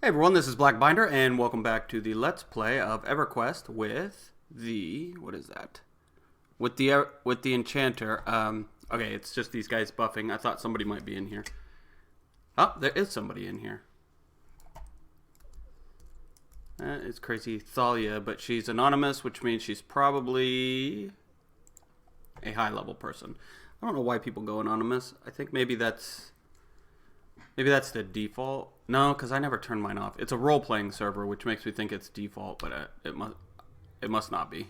Hey everyone, this is Black Binder, and welcome back to the Let's Play of Everquest with the with the Enchanter. Okay, it's just these guys buffing. I thought somebody might be in here. Oh, there is somebody in here. It's Crazy Thalia, but she's anonymous, which means she's probably a high-level person. I don't know why people go anonymous. I think maybe that's the default. No, because I never turn mine off. It's a role-playing server, which makes me think it's default, but it must not be,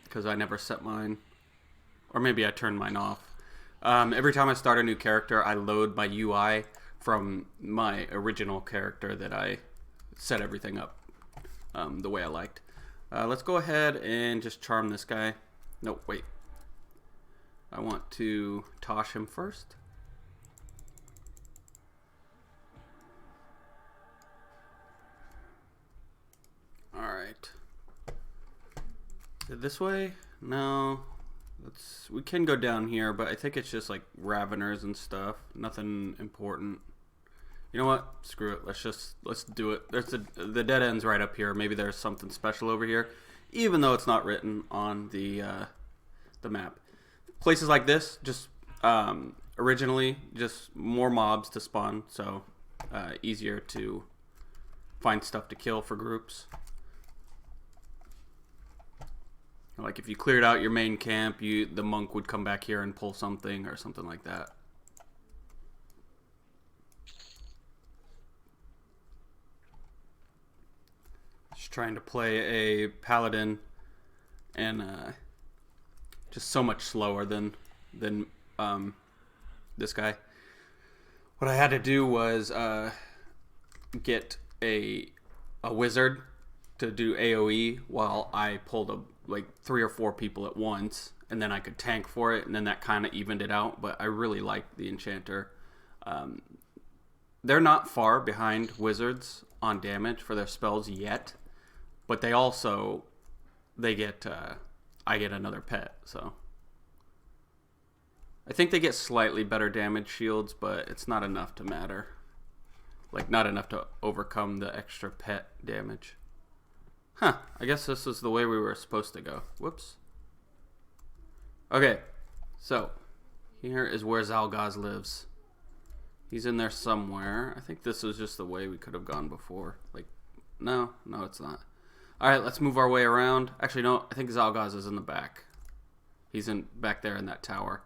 because I never set mine, or maybe I turned mine off. Every time I start a new character, I load my UI from my original character that I set everything up the way I liked. Let's go ahead and just charm this guy. No, wait. I want to tosh him first. Alright. This way? No. We can go down here, but I think it's just like Raveners and stuff. Nothing important. You know what? Screw it. Let's do it. There's the dead end's right up here. Maybe there's something special over here, even though it's not written on the map. Places like this, just originally just more mobs to spawn, so easier to find stuff to kill for groups. Like if you cleared out your main camp, the monk would come back here and pull something or something like that. Just trying to play a paladin, and just so much slower than this guy. What I had to do was get a wizard to do AoE while I pulled like 3 or 4 people at once, and then I could tank for it, and then that kind of evened it out. But I really liked the Enchanter. They're not far behind wizards on damage for their spells yet, but they get I get another pet, so I think they get slightly better damage shields, but it's not enough to matter. Like, not enough to overcome the extra pet damage. Huh, I guess this is the way we were supposed to go. Whoops. Okay, so here is where Xalgoz lives. He's in there somewhere. I think this was just the way we could have gone before. Like, no, it's not. Alright, let's move our way around. Actually, no, I think Xalgoz is in the back. He's back there in that tower.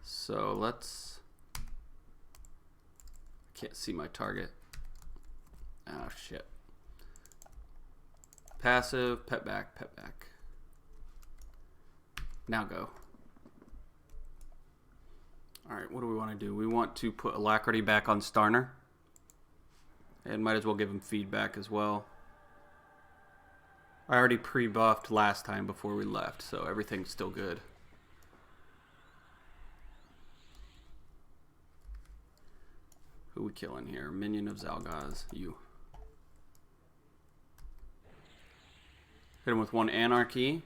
So let's... I can't see my target. Oh, shit. Passive, pet back, pet back. Now go. Alright, what do we want to do? We want to put Alacrity back on Starner. And might as well give him feedback as well. I already pre-buffed last time before we left, so everything's still good. Who we killing here? Minion of Xalgoz. You. Hit him with 1 Anarchy.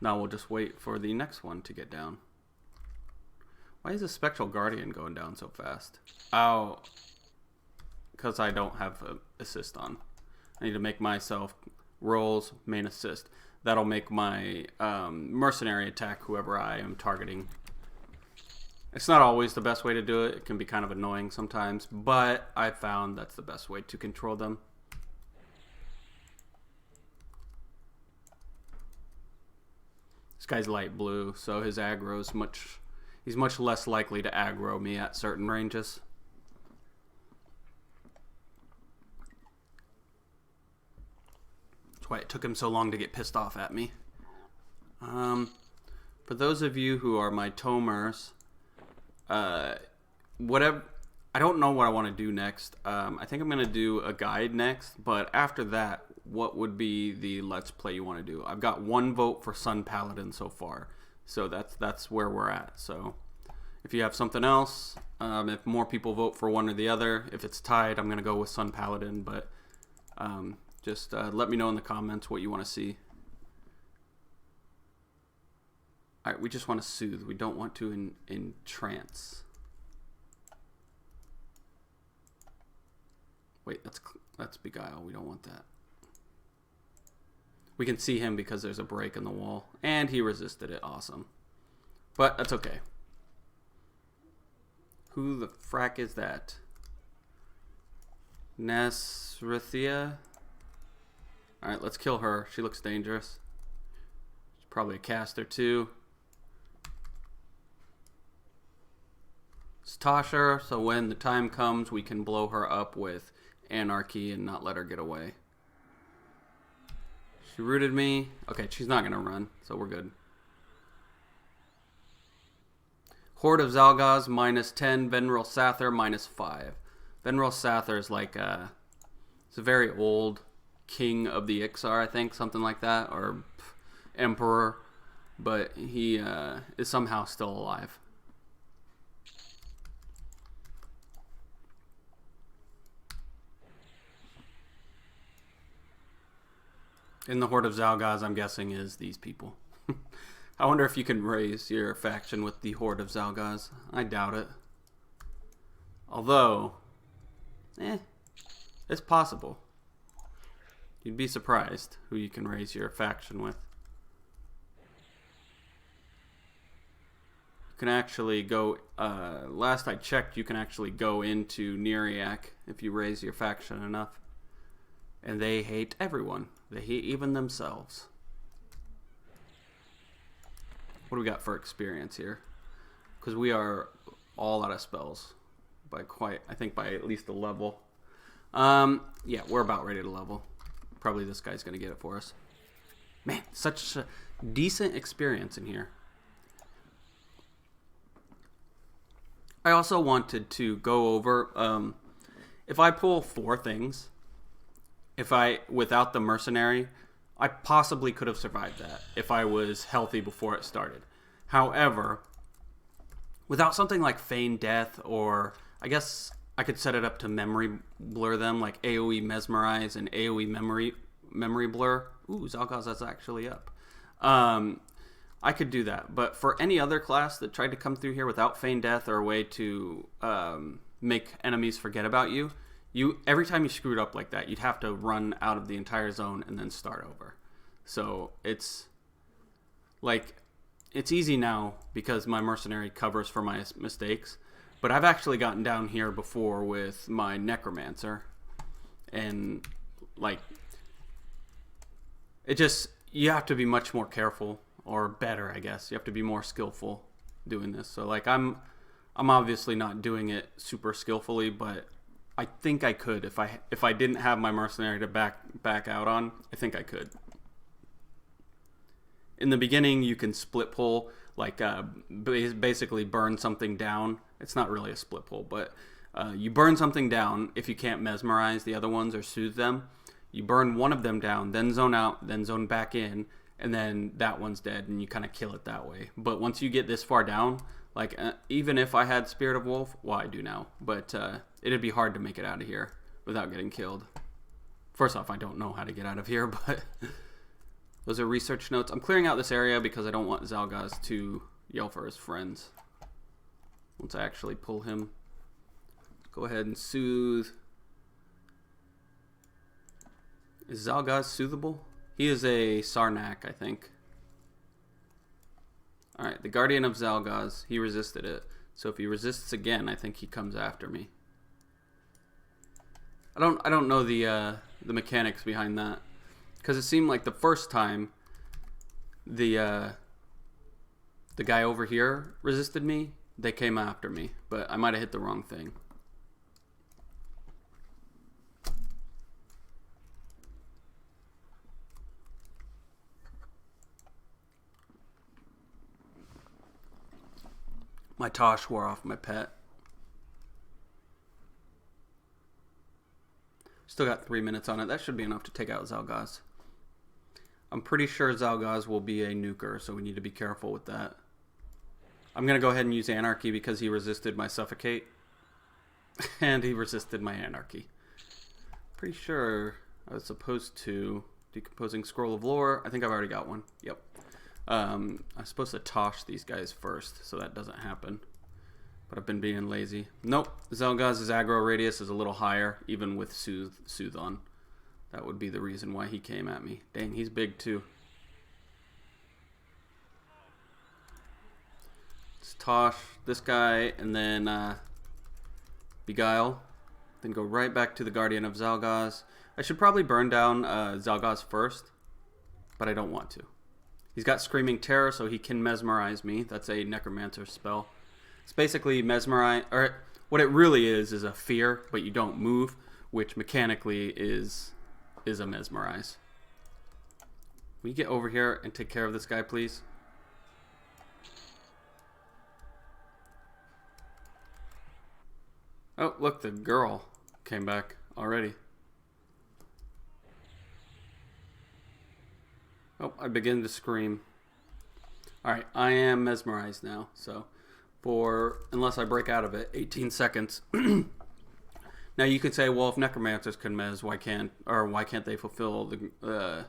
Now we'll just wait for the next one to get down. Why is the Spectral Guardian going down so fast? Oh, because I don't have an assist on. I need to make myself rolls, main assist. That'll make my mercenary attack whoever I am targeting. It's not always the best way to do it. It can be kind of annoying sometimes, but I found that's the best way to control them. This guy's light blue, so his aggro's he's much less likely to aggro me at certain ranges. That's why it took him so long to get pissed off at me. For those of you who are my tomers, whatever, I don't know what I want to do next. I think I'm going to do a guide next, but after that, what would be the Let's Play you want to do? I've got 1 vote for Sun Paladin so far, so that's where we're at. So if you have something else, if more people vote for one or the other, if it's tied, I'm going to go with Sun Paladin, but just let me know in the comments what you want to see. Alright, we just want to soothe. We don't want to entrance. Wait, that's Beguile. We don't want that. We can see him because there's a break in the wall. And he resisted it. Awesome. But that's okay. Who the frack is that? Nasrithia? Alright, let's kill her. She looks dangerous. She's probably a caster too. It's Tasha, so when the time comes, we can blow her up with Anarchy and not let her get away. She rooted me. Okay, she's not going to run, so we're good. Horde of Xalgoz, -10. Veneral Sather, -5. Veneral Sather is like it's a very old king of the Ixar, I think, something like that, or emperor, but he is somehow still alive. In the Horde of Xalgoz, I'm guessing, is these people. I wonder if you can raise your faction with the Horde of Xalgoz. I doubt it. Although, it's possible. You'd be surprised who you can raise your faction with. You can actually go, last I checked, you can actually go into Neriac if you raise your faction enough. And they hate everyone. They hate even themselves. What do we got for experience here? Because we are all out of spells. By quite, I think by at least a level. Yeah, we're about ready to level. Probably this guy's going to get it for us. Man, such a decent experience in here. I also wanted to go over, if I pull 4 things, without the mercenary, I possibly could have survived that if I was healthy before it started. However, without something like Feign Death, or I guess I could set it up to memory blur them, like AoE Mesmerize and AoE memory blur. Ooh, Xalgoz, that's actually up. I could do that. But for any other class that tried to come through here without Feign Death or a way to make enemies forget about you, every time you screwed up like that, you'd have to run out of the entire zone and then start over. So it's like, it's easy now because my mercenary covers for my mistakes. But I've actually gotten down here before with my necromancer, and like, you have to be much more careful, or better, I guess. You have to be more skillful doing this. So like, I'm obviously not doing it super skillfully, but I think I could if I didn't have my mercenary to back out on. I think I could. In the beginning, you can split pull, like basically burn something down. It's not really a split pull, but you burn something down if you can't mesmerize the other ones or soothe them. You burn one of them down, then zone out, then zone back in, and then that one's dead, and you kind of kill it that way. But once you get this far down, like even if I had Spirit of Wolf, well, I do now, but it'd be hard to make it out of here without getting killed. First off, I don't know how to get out of here, but those are research notes. I'm clearing out this area because I don't want Xalgoz to yell for his friends. Once I actually pull him, go ahead and soothe. Is Xalgoz soothable? He is a Sarnak, I think. Alright, the Guardian of Xalgoz, he resisted it. So if he resists again, I think he comes after me. I don't know the mechanics behind that. Because it seemed like the first time the guy over here resisted me, they came after me. But I might have hit the wrong thing. My Tosh wore off my pet. Still got 3 minutes on it. That should be enough to take out Xalgoz. I'm pretty sure Xalgoz will be a nuker, so we need to be careful with that. I'm going to go ahead and use Anarchy because he resisted my Suffocate. And he resisted my Anarchy. Pretty sure I was supposed to... Decomposing Scroll of Lore. I think I've already got one. Yep. I'm supposed to Tosh these guys first, so that doesn't happen. but I've been being lazy. Nope, Xalgoz's aggro radius is a little higher, even with Soothe on. That would be the reason why he came at me. Dang, he's big too. Let's tosh this guy, and then Beguile. Then go right back to the Guardian of Xalgoz. I should probably burn down Xalgoz first, but I don't want to. He's got Screaming Terror, so he can mesmerize me. That's a Necromancer spell. It's basically mesmerize, or what it really is a fear, but you don't move, which mechanically is a mesmerize. Will you get over here and take care of this guy, please? Oh, look, the girl came back already. Oh, I begin to scream. Alright, I am mesmerized now, so for, unless I break out of it, 18 seconds. Now you could say, well, if necromancers can mez, why can't they fulfill the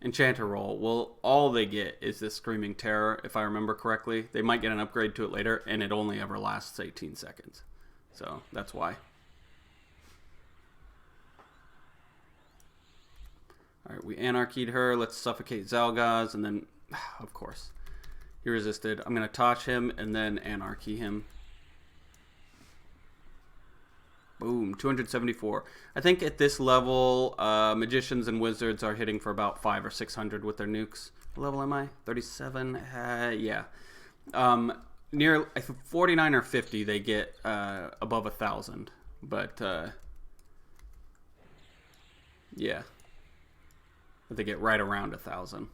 Enchanter role? Well, all they get is this Screaming Terror, if I remember correctly. They might get an upgrade to it later, and it only ever lasts 18 seconds. So that's why. Alright, we anarchied her. Let's suffocate Xalgoz, and then, of course, he resisted. I'm going to touch him and then anarchy him. Boom, 274. I think at this level, magicians and wizards are hitting for about 500 or 600 with their nukes. What level am I? 37? Yeah. Near 49 or 50, they get above 1,000. But, yeah. They get right around 1,000.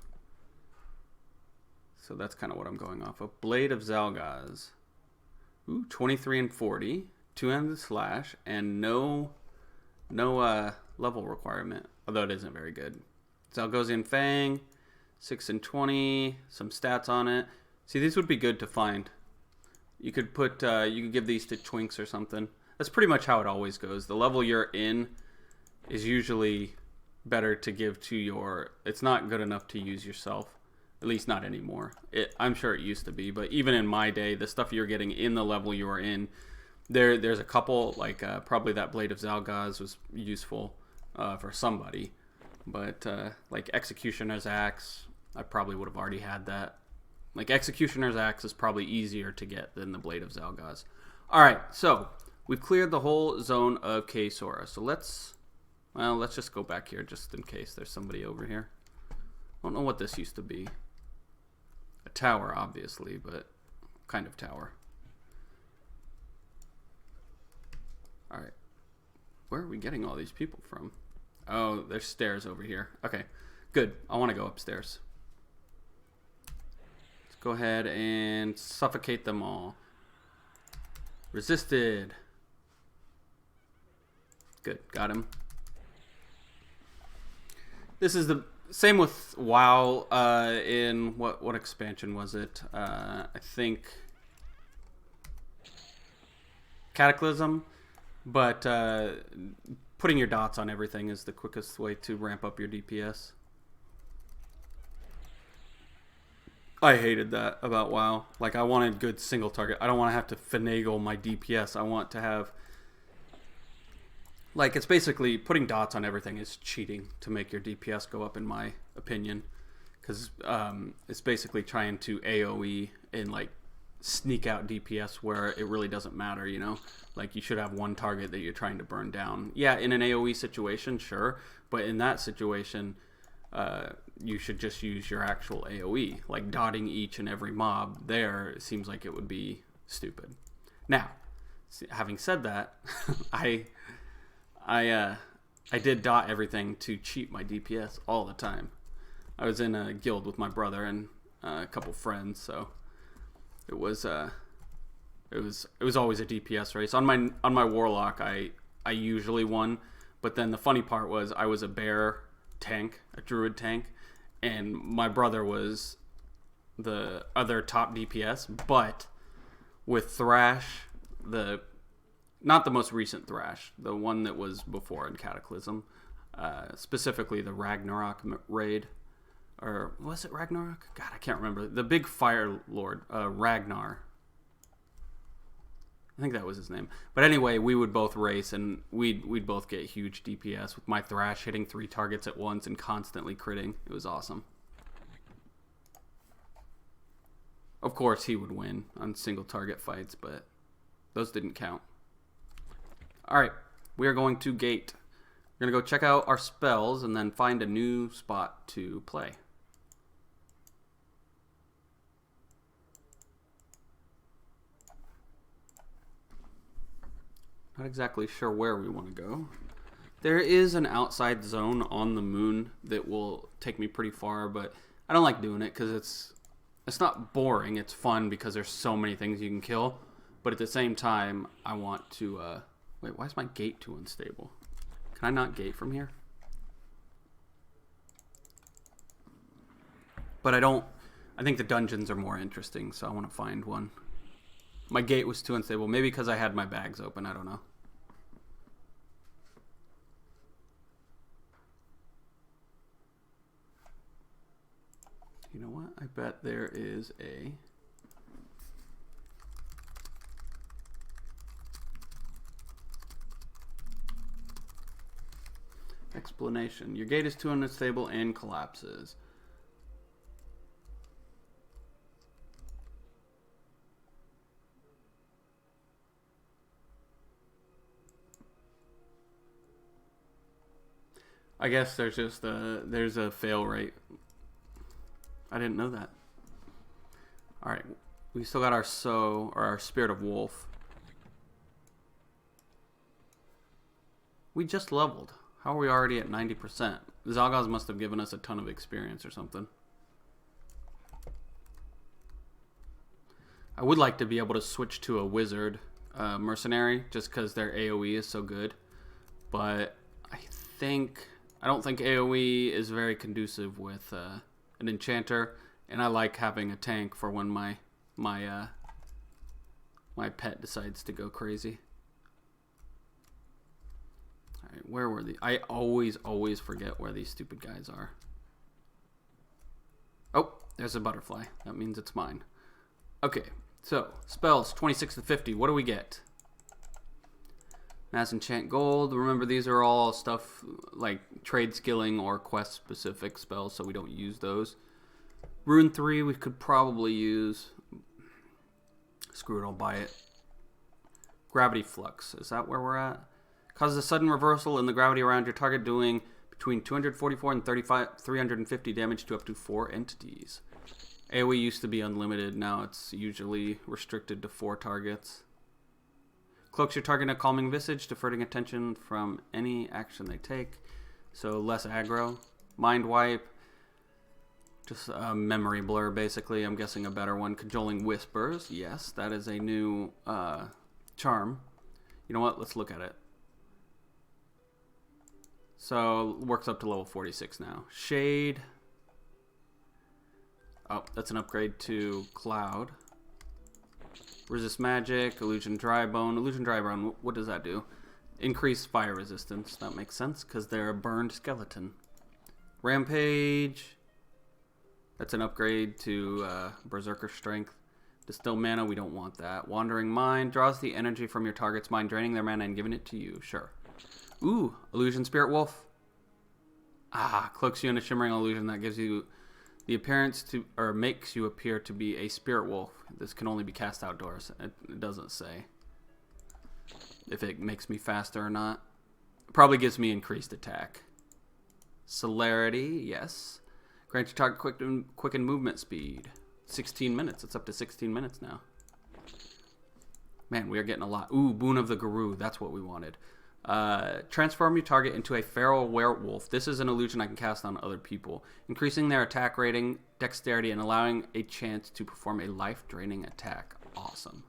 So that's kind of what I'm going off of. Blade of Xalgoz. Ooh, 23 and 40. 2-handed slash. And no level requirement. Although it isn't very good. Xalgozian Fang. 6 and 20. Some stats on it. See, these would be good to find. You could put, you could give these to twinks or something. That's pretty much how it always goes. The level you're in is usually better to give to your, it's not good enough to use yourself. At least not anymore. I'm sure it used to be, but even in my day, the stuff you're getting in the level you are in, there's a couple, like probably that Blade of Xalgoz was useful for somebody. But like Executioner's Axe, I probably would have already had that. Like, Executioner's Axe is probably easier to get than the Blade of Xalgoz. Alright, so, we've cleared the whole zone of Kaesora. So let's just go back here just in case there's somebody over here. I don't know what this used to be. A tower, obviously, but kind of tower. Alright. Where are we getting all these people from? Oh, there's stairs over here. Okay, good. I want to go upstairs. Go ahead and suffocate them all. Resisted. Good, got him. This is the same with WoW. In what expansion was it? I think Cataclysm. But putting your dots on everything is the quickest way to ramp up your DPS. I hated that about WoW. Like, I wanted good single target. I don't want to have to finagle my DPS. I want to have... Like, it's basically... Putting dots on everything is cheating to make your DPS go up, in my opinion. Because it's basically trying to AoE and, like, sneak out DPS where it really doesn't matter, you know? Like, you should have one target that you're trying to burn down. Yeah, in an AoE situation, sure. But in that situation... you should just use your actual AoE. Like, dotting each and every mob there, it seems like it would be stupid. Now, having said that, I did dot everything to cheat my DPS all the time. I was in a guild with my brother and a couple friends, so it was always a DPS race. On my warlock, I usually won, but then the funny part was I was a bear tank, a druid tank, and my brother was the other top DPS, but with Thrash, not the most recent Thrash, the one that was before in Cataclysm, specifically the Ragnarok raid, or was it Ragnarok? God, I can't remember. The big fire lord, Ragnar. I think that was his name. But anyway, we would both race, and we'd both get huge DPS with my Thrash hitting 3 targets at once and constantly critting. It was awesome. Of course, he would win on single target fights, but those didn't count. All right, we are going to gate. We're going to go check out our spells and then find a new spot to play. Not exactly sure where we want to go. There is an outside zone on the moon that will take me pretty far, but I don't like doing it because it's not boring. It's fun because there's so many things you can kill. But at the same time, I want to... wait, why is my gate too unstable? Can I not gate from here? But I don't... I think the dungeons are more interesting, so I want to find one. My gate was too unstable. Maybe because I had my bags open. I don't know. You know what? I bet there is a... explanation. Your gate is too unstable and collapses. I guess there's just there's a fail rate. I didn't know that. All right, we still got our our Spirit of Wolf. We just leveled. How are we already at 90%? Xalgoz must have given us a ton of experience or something. I would like to be able to switch to a wizard mercenary just because their AoE is so good, but I don't think AoE is very conducive with an Enchanter, and I like having a tank for when my pet decides to go crazy. All right, where were I always forget where these stupid guys are. Oh, there's a butterfly. That means it's mine. Okay, so spells 26 to 50. What do we get? Mass Enchant Gold. Remember, these are all stuff like trade skilling or quest specific spells, so we don't use those. Rune 3 we could probably use. Screw it, I'll buy it. Gravity Flux. Is that where we're at? Causes a sudden reversal in the gravity around your target, doing between 244 and 350 damage to up to 4 entities. AoE used to be unlimited. Now it's usually restricted to 4 targets. Cloaks your target in a calming visage, diverting attention from any action they take. So less aggro. Mind Wipe. Just a memory blur, basically. I'm guessing a better one. Cajoling Whispers. Yes, that is a new charm. You know what? Let's look at it. So, works up to level 46 now. Shade. Oh, that's an upgrade to Cloud. Resist Magic, Illusion Drybone. Illusion Drybone, what does that do? Increase fire resistance. That makes sense, because they're a burned skeleton. Rampage. That's an upgrade to Berserker Strength. Distill Mana, we don't want that. Wandering Mind. Draws the energy from your target's mind, draining their mana and giving it to you. Sure. Ooh, Illusion Spirit Wolf. Ah, cloaks you in a shimmering illusion that gives you the appearance to, or makes you appear to be a spirit wolf. This can only be cast outdoors. It doesn't say if it makes me faster or not. It probably gives me increased attack. Celerity, yes. Grant your target quicken movement speed. 16 minutes. It's up to 16 minutes now. Man, we are getting a lot. Ooh, Boon of the Guru. That's what we wanted. Transform your target into a feral werewolf. This is an illusion I can cast on other people, increasing their attack rating, dexterity, and allowing a chance to perform a life-draining attack. Awesome.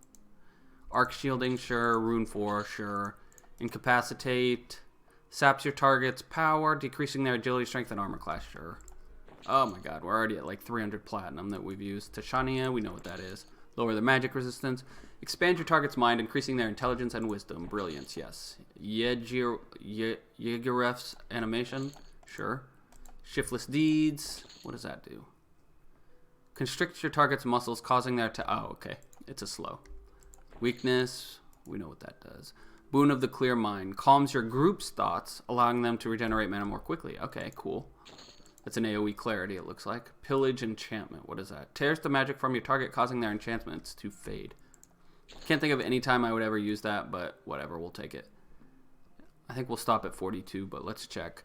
Arc shielding, sure. Rune 4, sure. Incapacitate. Saps your target's power, decreasing their agility, strength, and armor class, sure. Oh my god, we're already at like 300 platinum that we've used. Tashania, we know what that is. Lower their magic resistance. Expand your target's mind, increasing their intelligence and wisdom. Brilliance, yes. Yegiref's animation, sure. Shiftless deeds, what does that do? Constrict your target's muscles, causing their oh, okay. It's a slow. Weakness, We know what that does. Boon of the Clear Mind. Calms your group's thoughts, allowing them to regenerate mana more quickly. Okay, cool. That's an AoE clarity, it looks like. Pillage Enchantment. What is that? Tears the magic from your target, causing their enchantments to fade. Can't think of any time I would ever use that, but whatever, we'll take it. I think we'll stop at 42, but let's check.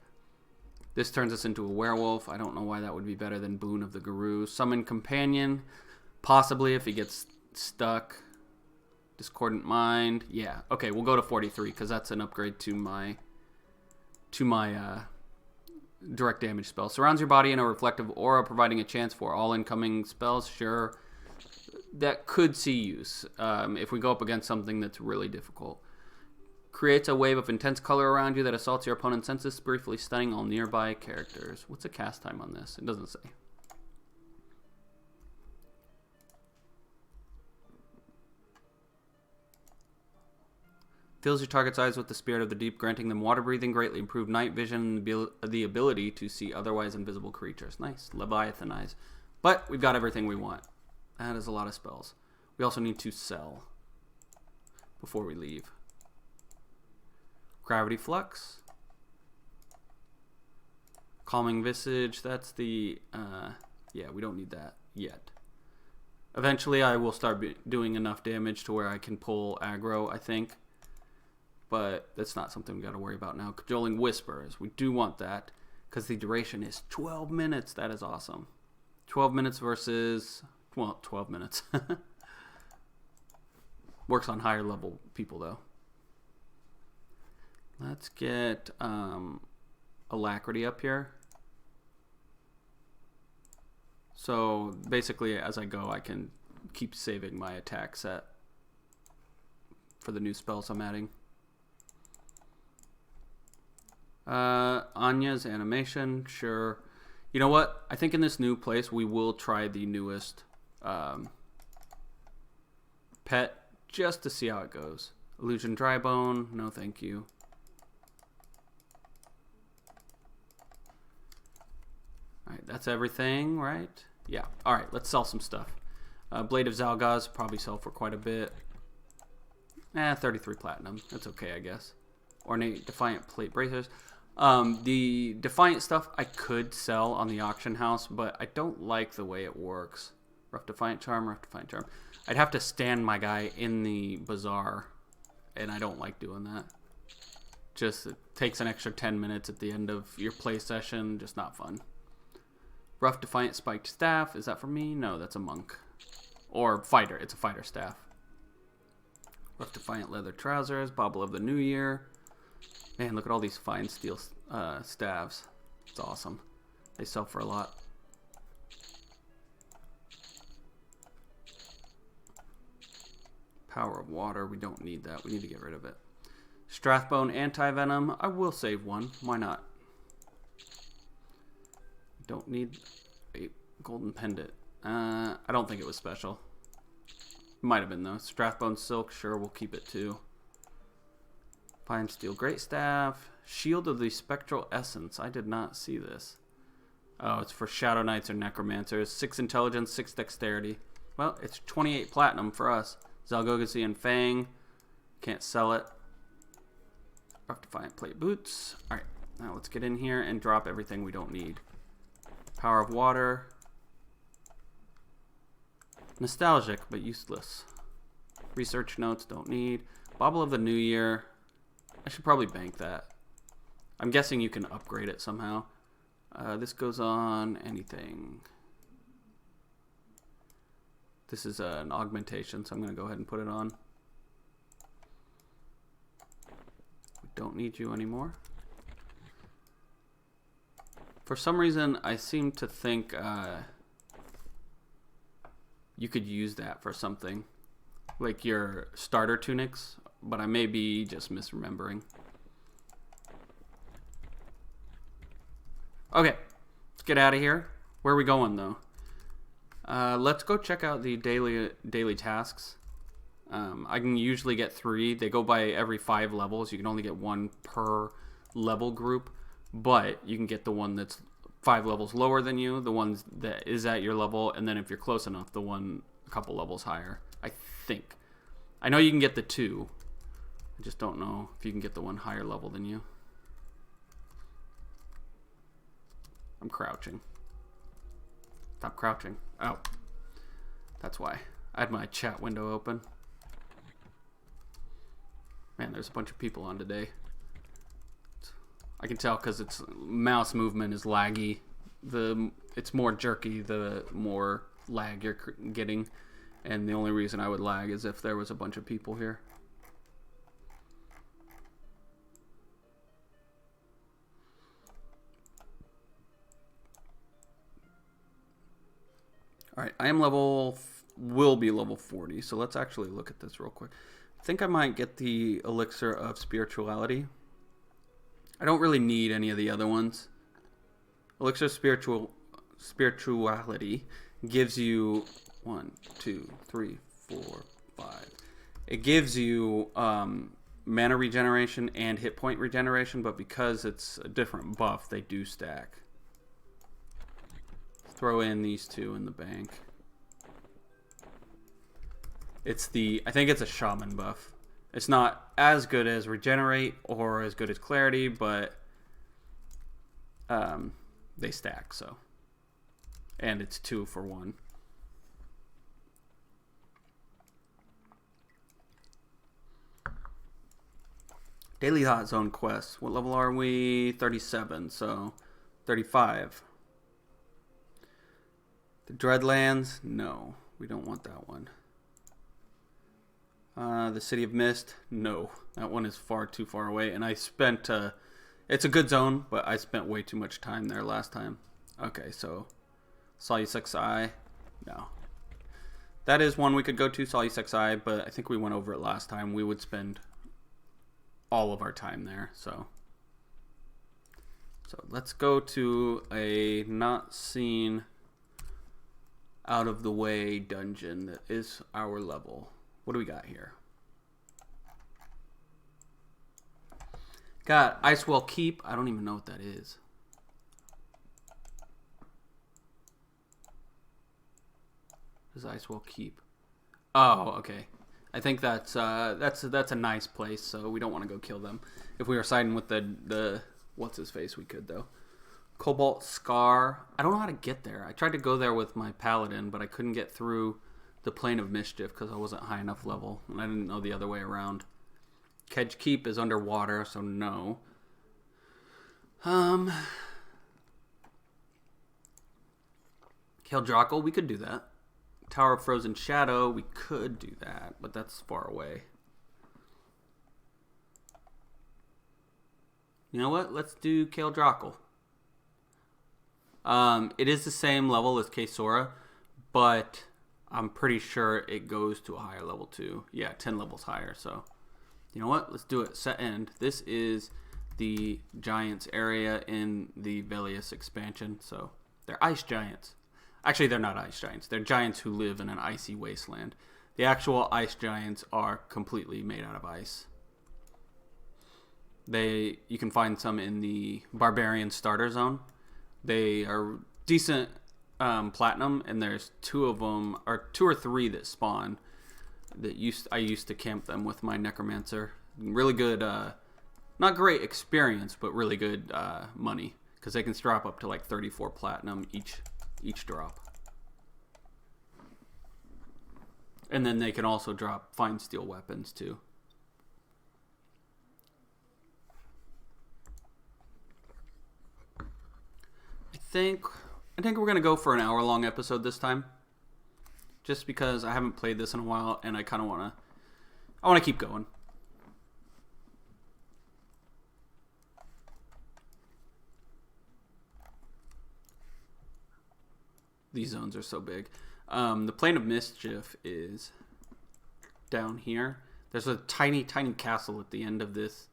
This turns us into a werewolf. I don't know why that would be better than Boon of the Guru. Summon Companion. Possibly if he gets stuck. Discordant Mind. Yeah. Okay, we'll go to 43 because that's an upgrade to my direct damage spell. Surrounds your body in a reflective aura, providing a chance for all incoming spells. Sure. That could see use if we go up against something that's really difficult. Creates a wave of intense color around you that assaults your opponent's senses, briefly stunning all nearby characters. What's the cast time on this? It doesn't say. Fills your target's eyes with the spirit of the deep, granting them water breathing, greatly improved night vision, and the ability to see otherwise invisible creatures. Nice. Leviathan eyes. But we've got everything we want. That is a lot of spells. We also need to sell before we leave. Gravity Flux. Calming Visage. That's the... yeah, we don't need that yet. Eventually, I will start doing enough damage to where I can pull aggro, I think. But that's not something we got to worry about now. Cajoling Whispers. We do want that because the duration is 12 minutes. That is awesome. 12 minutes versus... Well, 12 minutes. Works on higher level people, though. Let's get Alacrity up here. So basically, as I go, I can keep saving my attack set for the new spells I'm adding. Anya's animation, sure. You know what? I think in this new place, we will try the newest pet just to see how it goes. Illusion Drybone, no thank you. Alright, that's everything, right? Yeah. Alright, let's sell some stuff. Blade of Xalgoz, probably sell for quite a bit. 33 platinum. That's okay, I guess. Ornate Defiant Plate Bracers. The Defiant stuff I could sell on the auction house, but I don't like the way it works. Rough Defiant Charm, Rough Defiant Charm. I'd have to stand my guy in the bazaar, and I don't like doing that. Just it takes an extra 10 minutes at the end of your play session. Just not fun. Rough Defiant Spiked Staff. Is that for me? No, that's a monk. Or fighter. It's a fighter staff. Rough Defiant Leather Trousers. Bauble of the New Year. Man, look at all these fine steel staves. It's awesome. They sell for a lot. Power of Water. We don't need that. We need to get rid of it. Strathbone Anti-Venom. I will save one. Why not? Don't need a golden pendant. I don't think it was special. Might have been though. Strathbone Silk. Sure, we'll keep it too. Fine Steel Greatstaff. Shield of the Spectral Essence. I did not see this. Oh, it's for Shadow Knights or Necromancers. 6 Intelligence, 6 Dexterity. Well, it's 28 Platinum for us. Xalgoz and Fang. Can't sell it. Rough Defiant Plate Boots. Alright, now let's get in here and drop everything we don't need. Power of Water. Nostalgic, but useless. Research Notes, don't need. Bauble of the New Year. I should probably bank that. I'm guessing you can upgrade it somehow. This goes on anything. This is an augmentation, so I'm going to go ahead and put it on. We don't need you anymore. For some reason, I seem to think you could use that for something. Like your starter tunics, but I may be just misremembering. Okay, let's get out of here. Where are we going, though? Let's go check out the daily tasks. I can usually get 3. They go by every 5 levels. You can only get 1 per level group, but you can get the one that's 5 levels lower than you, the one that is at your level, and then if you're close enough, the one a couple levels higher, I think. I know you can get the 2. I just don't know if you can get the one higher level than you. I'm crouching. Stop crouching. Oh. That's why. I had my chat window open. Man, there's a bunch of people on today. I can tell because its mouse movement is laggy. It's more jerky the more lag you're getting. And the only reason I would lag is if there was a bunch of people here. Alright, I am will be level 40, so let's actually look at this real quick. I think I might get the Elixir of Spirituality. I don't really need any of the other ones. Elixir of Spirituality gives you 1, 2, 3, 4, 5. It gives you mana regeneration and hit point regeneration, but because it's a different buff, they do stack. Throw in these two in the bank. I think it's a shaman buff. It's not as good as regenerate or as good as clarity, but they stack, so. And it's 2 for 1. Daily Hot Zone quest. What level are we? 37, so 35. The Dreadlands? No, we don't want that one. The City of Mist? No, that one is too far away. And I spent, it's a good zone, but I spent way too much time there last time. Okay, so Solus-Xi? No. That is one we could go to, Solus-Xi, but I think we went over it last time. We would spend all of our time there, so let's go to a not seen out of the way dungeon that is our level. What do we got here? Got Icewell Keep. I don't even know what that is. What is Icewell Keep? Oh, okay. I think that's a nice place, so we don't want to go kill them. If we were siding with the what's his face, we could though. Cobalt Scar. I don't know how to get there. I tried to go there with my paladin, but I couldn't get through the Plane of Mischief because I wasn't high enough level, and I didn't know the other way around. Kedge Keep is underwater, so no. Xalgoz, we could do that. Tower of Frozen Shadow, we could do that, but that's far away. You know what? Let's do Xalgoz. It is the same level as Kaesora, but I'm pretty sure it goes to a higher level too. Yeah, 10 levels higher, so. You know what? Let's do it. Set end. This is the giants area in the Velius expansion, so they're ice giants. Actually, they're not ice giants. They're giants who live in an icy wasteland. The actual ice giants are completely made out of ice. You can find some in the Barbarian starter zone. They are decent platinum, and there's 2 of them, or 2 or 3 that spawn. I used to camp them with my Necromancer. Really good, not great experience, but really good money, because they can drop up to like 34 platinum each drop. And then they can also drop fine steel weapons too. I think we're gonna go for an hour-long episode this time, just because I haven't played this in a while, and I kind of wanna keep going. These zones are so big. The Plane of Mischief is down here. There's a tiny, tiny castle at the end of this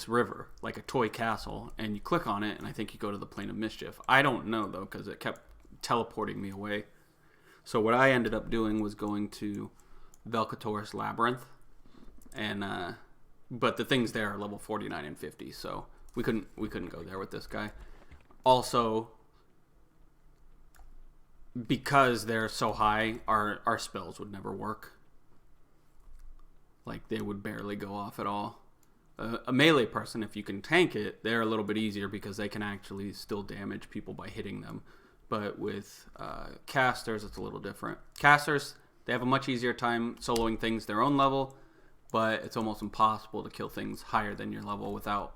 river, like a toy castle, and you click on it, and I think you go to the Plane of Mischief. I don't know, though, because it kept teleporting me away. So what I ended up doing was going to Velkator's Labyrinth, and but the things there are level 49 and 50, so we couldn't go there with this guy. Also, because they're so high, our spells would never work. like they would barely go off at all. A melee person, if you can tank it, they're a little bit easier because they can actually still damage people by hitting them. But with casters, it's a little different. Casters, they have a much easier time soloing things their own level, but it's almost impossible to kill things higher than your level without...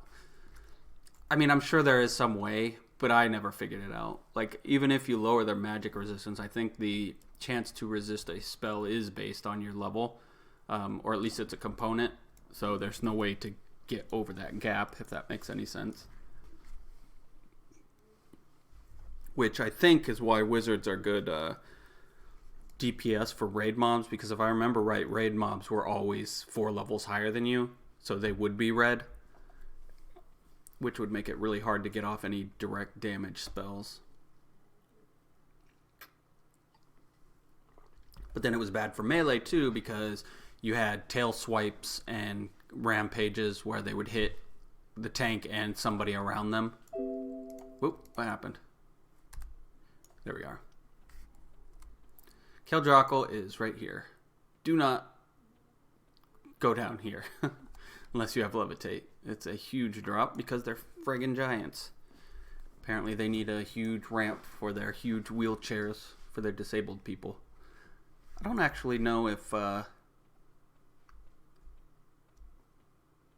I mean, I'm sure there is some way, but I never figured it out. Like, even if you lower their magic resistance, I think the chance to resist a spell is based on your level, or at least it's a component, so there's no way to get over that gap, if that makes any sense. Which I think is why wizards are good DPS for raid mobs, because if I remember right, raid mobs were always 4 levels higher than you, so they would be red, which would make it really hard to get off any direct damage spells. But then it was bad for melee too, because you had tail swipes and rampages where they would hit the tank and somebody around them. Whoop, what happened? There we are. Keldrakal is right here. Do not go down here unless you have levitate. It's a huge drop because they're friggin' giants. Apparently they need a huge ramp for their huge wheelchairs for their disabled people. I don't actually know if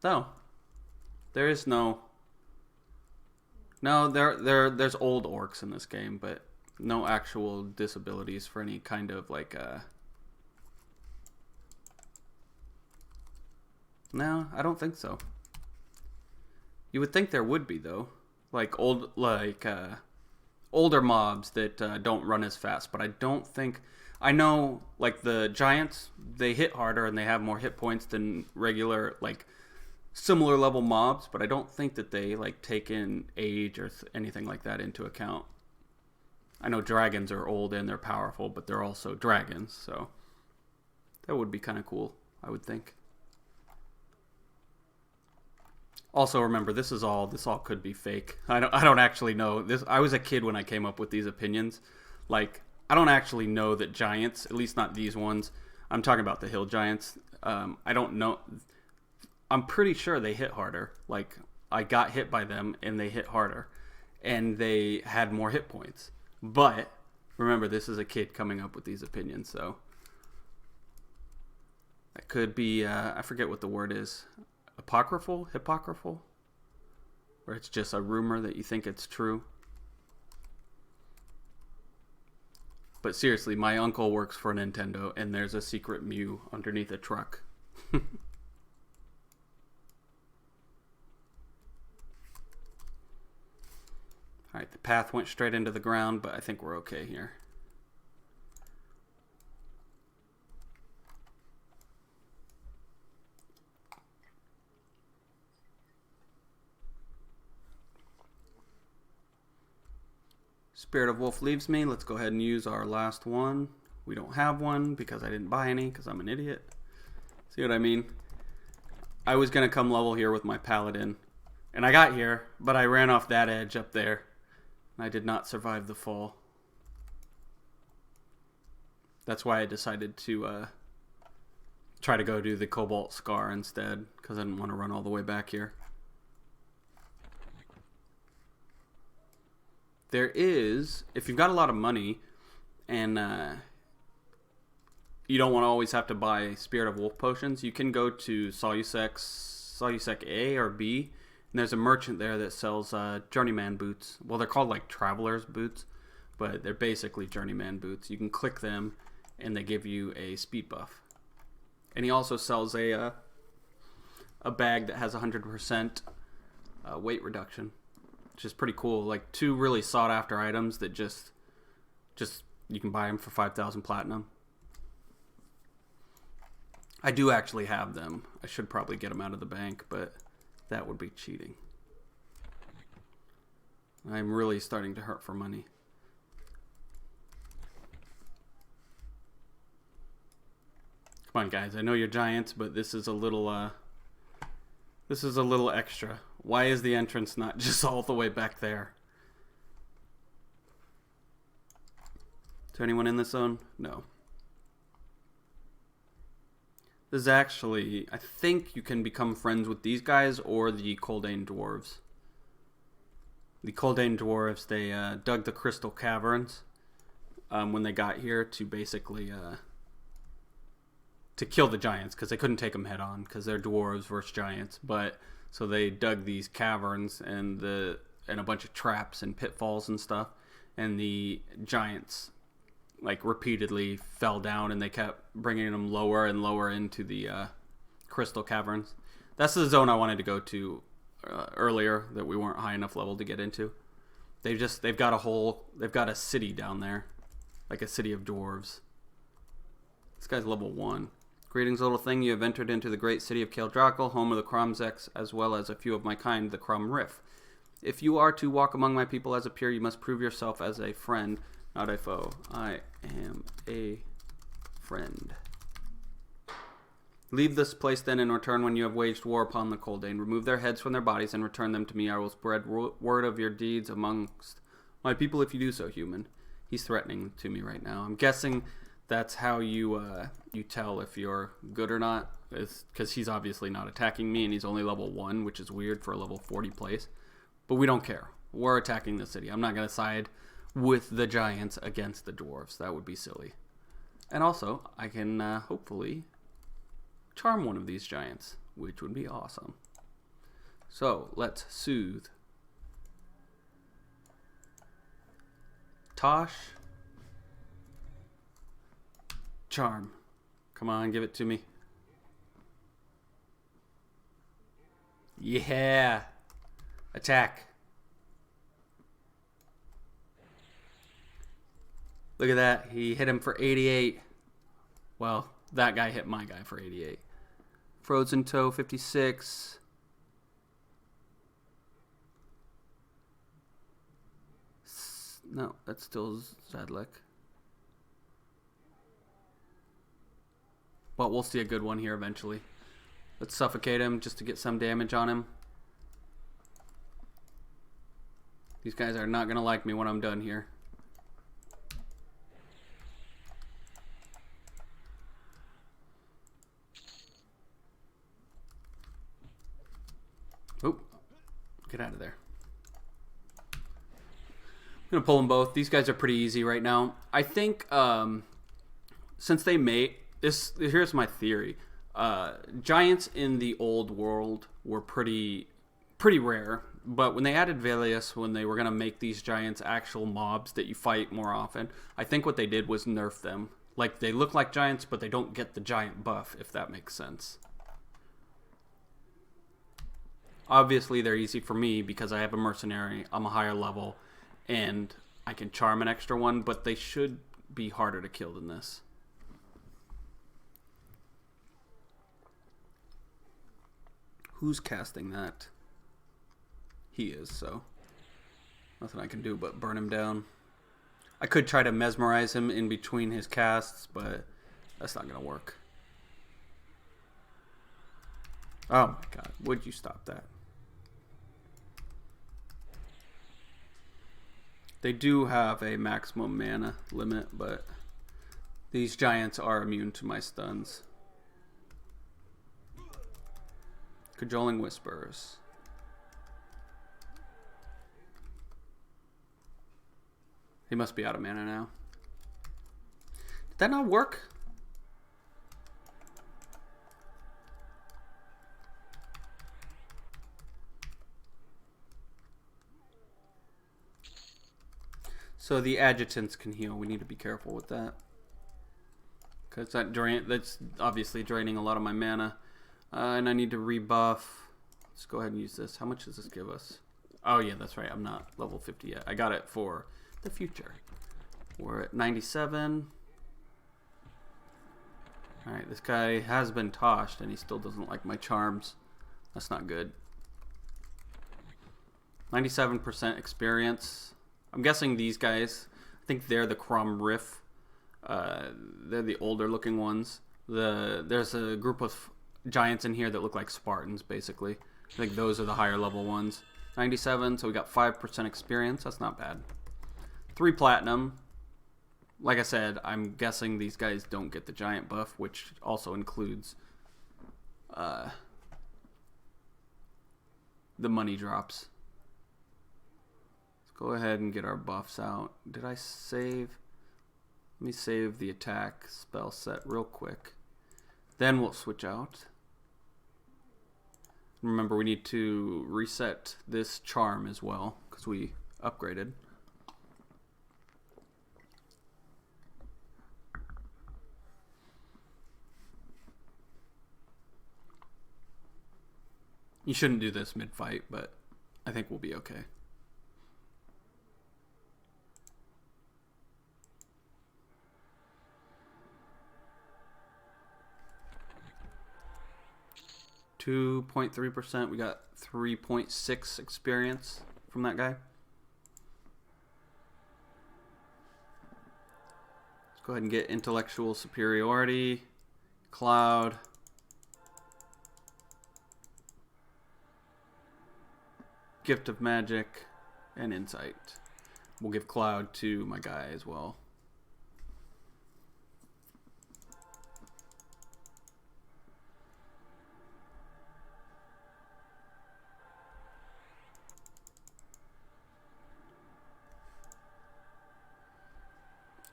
no. There is no there's old orcs in this game, but no actual disabilities for any kind of like no, I don't think so. You would think there would be though. Like older mobs that don't run as fast, but I don't think... I know like the giants, they hit harder and they have more hit points than regular like similar level mobs, but I don't think that they like take in age or anything like that into account. I know dragons are old and they're powerful, but they're also dragons, so that would be kind of cool, I would think. Also, remember, this all could be fake. I don't actually know this. I was a kid when I came up with these opinions. Like, I don't actually know that giants, at least not these ones. I'm talking about the hill giants. I don't know. I'm pretty sure they hit harder. Like, I got hit by them and they hit harder, and they had more hit points. But remember, this is a kid coming up with these opinions, so that could be. I forget what the word is. Hypocritical, where it's just a rumor that you think it's true. But seriously, my uncle works for Nintendo, and there's a secret Mew underneath a truck. Alright, the path went straight into the ground, but I think we're okay here. Spirit of Wolf leaves me. Let's go ahead and use our last one. We don't have one because I didn't buy any because I'm an idiot. See what I mean? I was going to come level here with my Paladin, and I got here, but I ran off that edge up there. I did not survive the fall. That's why I decided to try to go do the Cobalt Scar instead, because I didn't want to run all the way back here. There is, if you've got a lot of money and you don't want to always have to buy Spirit of Wolf potions, you can go to Solusek A or B, and there's a merchant there that sells journeyman boots. Well, they're called like traveler's boots, but they're basically journeyman boots. You can click them and they give you a speed buff. And he also sells a bag that has 100% weight reduction, which is pretty cool. Like 2 really sought after items that just you can buy them for 5,000 platinum. I do actually have them. I should probably get them out of the bank, but that would be cheating. I'm really starting to hurt for money. Come on, guys. I know you're giants, but this is a little extra. Why is the entrance not just all the way back there? Is there anyone in this zone? No. This is actually, I think you can become friends with these guys or the Coldane Dwarves. The Coldane Dwarves, they dug the crystal caverns when they got here to basically to kill the giants, because they couldn't take them head on because they're dwarves versus giants. But so they dug these caverns and a bunch of traps and pitfalls and stuff, and the giants like repeatedly fell down, and they kept bringing them lower and lower into the crystal caverns. That's the zone I wanted to go to earlier that we weren't high enough level to get into. They've got a city down there, like a city of dwarves. This guy's level 1. Greetings, little thing. You have entered into the great city of Cathedral, home of the Cromzex, as well as a few of my kind, the Crom Riff. If you are to walk among my people as a peer, you must prove yourself as a friend, not a foe. I am a friend. Leave this place then and return when you have waged war upon the Coldane. Remove their heads from their bodies and return them to me. I will spread word of your deeds amongst my people if you do so, human. He's threatening to me right now. I'm guessing that's how you tell if you're good or not, because he's obviously not attacking me, and he's only level 1, which is weird for a level 40 place. But we don't care. We're attacking the city. I'm not going to side with the giants against the dwarves. That would be silly. And also, I can hopefully charm one of these giants, which would be awesome. So, let's soothe. Tosh. Charm. Come on, give it to me. Yeah. Attack. Look at that. He hit him for 88. Well, that guy hit my guy for 88. Frozen Toe, 56. No, that's still Zadlik. But we'll see a good one here eventually. Let's suffocate him just to get some damage on him. These guys are not going to like me when I'm done here. Oop. Get out of there. I'm going to pull them both. These guys are pretty easy right now. I think since they mate, here's my theory. Giants in the old world were pretty rare, but when they added Velius, when they were going to make these giants actual mobs that you fight more often, I think what they did was nerf them. Like, they look like giants, but they don't get the giant buff, if that makes sense. Obviously, they're easy for me because I have a mercenary, I'm a higher level, and I can charm an extra one, but they should be harder to kill than this. Who's casting that? He is, so nothing I can do but burn him down. I could try to mesmerize him in between his casts, but that's not going to work. Oh my god, would you stop that? They do have a maximum mana limit, but these giants are immune to my stuns. Cajoling Whispers. He must be out of mana now. Did that not work? So the adjutants can heal. We need to be careful with that, because that's obviously draining a lot of my mana. And I need to rebuff. Let's go ahead and use this. How much does this give us? Oh yeah, that's right. I'm not level 50 yet. I got it for the future. We're at 97. Alright, this guy has been toshed and he still doesn't like my charms. That's not good. 97% experience. I'm guessing these guys, I think they're the Crom Riff. They're the older looking ones. There's a group of giants in here that look like Spartans, basically. I think those are the higher level ones. 97, so we got 5% experience. That's not bad. 3 platinum. Like I said, I'm guessing these guys don't get the giant buff, which also includes the money drops. Let's go ahead and get our buffs out. Did I save? Let me save the attack spell set real quick. Then we'll switch out. Remember, we need to reset this charm as well because we upgraded. You shouldn't do this mid-fight, but I think we'll be okay. .3%. We got 3.6 experience from that guy. Let's go ahead and get intellectual superiority, cloud, gift of magic, and insight. We'll give cloud to my guy as well.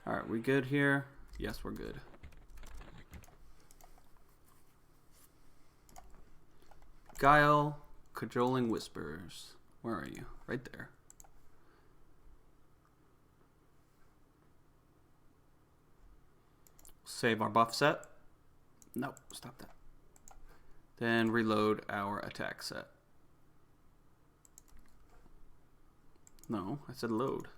Alright, we good here? Yes, we're good. Guile, cajoling whispers. Where are you? Right there. Save our buff set. Nope, stop that. Then reload our attack set. No, I said load.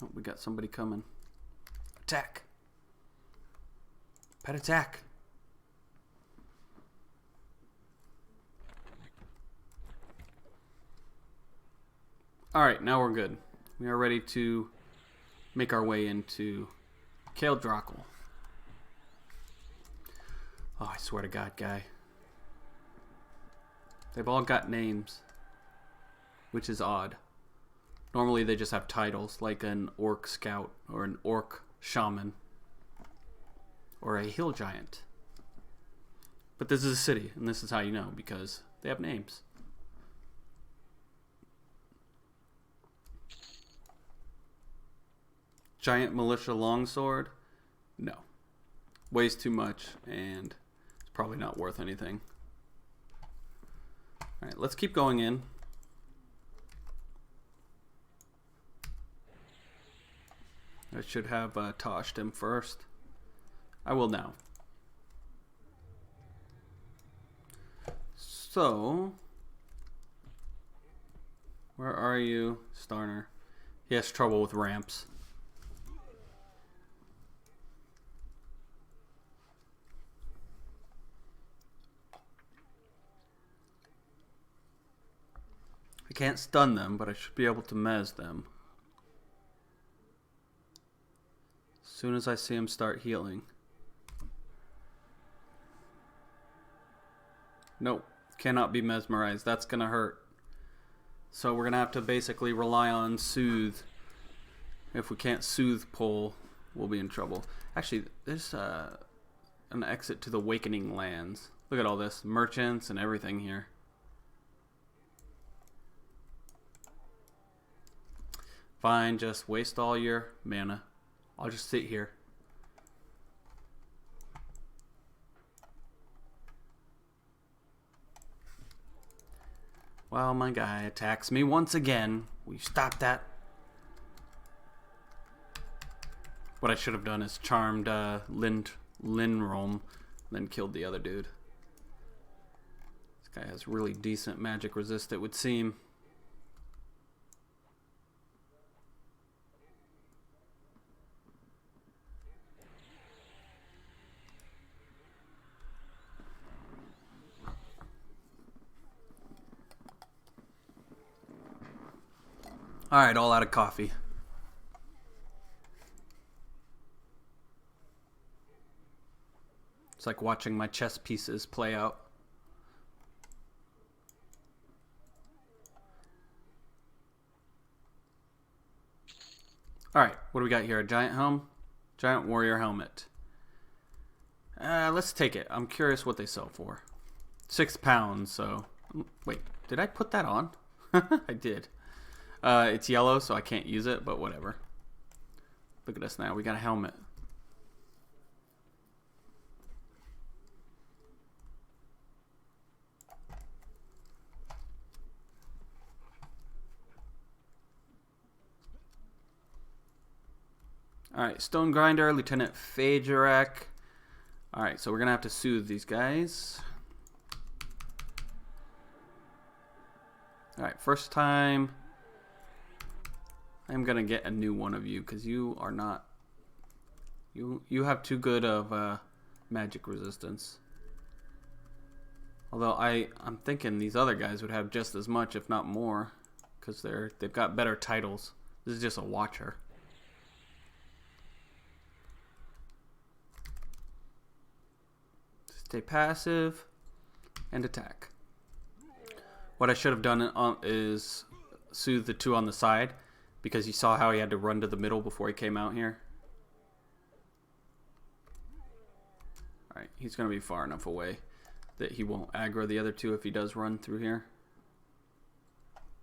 Oh, we got somebody coming. Attack. Pet attack. Alright, now we're good. We are ready to make our way into Cathedral. Oh, I swear to God, guy. They've all got names, which is odd. Normally they just have titles, like an orc scout, or an orc shaman, or a hill giant. But this is a city, and this is how you know, because they have names. Giant militia longsword? No. Weighs too much, and it's probably not worth anything. Alright, let's keep going in. I should have toshed him first. I will now. So, where are you, Starner? He has trouble with ramps. I can't stun them, but I should be able to mez them. As soon as I see him start healing. Nope, cannot be mesmerized. That's gonna hurt. So we're gonna have to basically rely on soothe. If we can't soothe pull, we'll be in trouble. Actually, there's an exit to the Awakening Lands. Look at all this, merchants and everything here. Fine, just waste all your mana. I'll just sit here. Well, my guy attacks me once again. Will you stop that? What I should have done is charmed Linrom, then killed the other dude. This guy has really decent magic resist, it would seem. Alright, all out of coffee. It's like watching my chess pieces play out. What do we got here? A giant helm? Giant warrior helmet. Let's take it. I'm curious what they sell for. £6, so... Wait, did I put that on? I did. It's yellow, so I can't use it, but whatever. Look at us now. We got a helmet. Alright, Stone Grinder, Lieutenant Fajarek. Alright, so we're going to have to soothe these guys. Alright, first time. I'm going to get a new one of you because you are not... You have too good of magic resistance. Although I'm thinking these other guys would have just as much, if not more. Because they've got better titles. This is just a watcher. Stay passive and attack. What I should have done is soothe the two on the side, because you saw how he had to run to the middle before he came out here. Alright, he's going to be far enough away that he won't aggro the other two if he does run through here.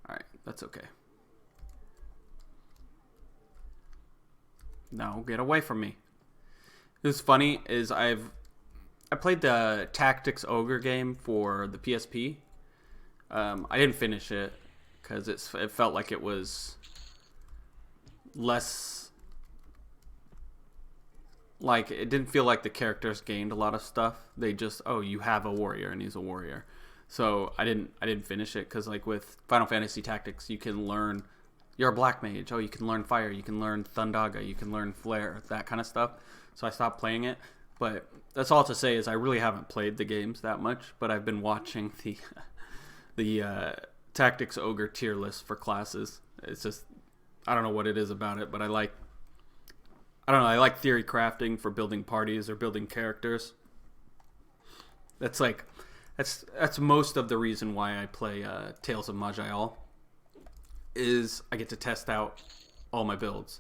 Alright, that's okay. No, get away from me. What's funny is I played the Tactics Ogre game for the PSP. I didn't finish it because it felt like it was less... Like, it didn't feel like the characters gained a lot of stuff. They just, oh, you have a warrior and he's a warrior. So I didn't finish it because, like, with Final Fantasy Tactics, you can learn... You're a black mage. Oh, you can learn fire. You can learn Thundaga. You can learn flare. That kind of stuff. So I stopped playing it. But that's all to say is I really haven't played the games that much, but I've been watching the Tactics Ogre tier list for classes. It's just, I don't know what it is about it, but I like theory crafting for building parties or building characters. That's most of the reason why I play Tales of Maj'Eyal, is I get to test out all my builds.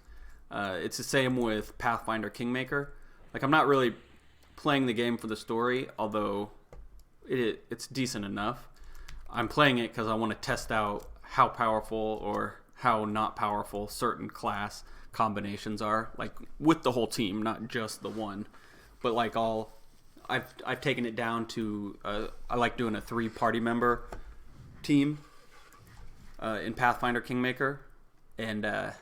It's the same with Pathfinder Kingmaker. Like, I'm not really playing the game for the story, although it's decent enough. I'm playing it because I want to test out how powerful or how not powerful certain class combinations are, like with the whole team, not just the one. But like I've taken it down to I like doing a 3 party member team in Pathfinder Kingmaker, and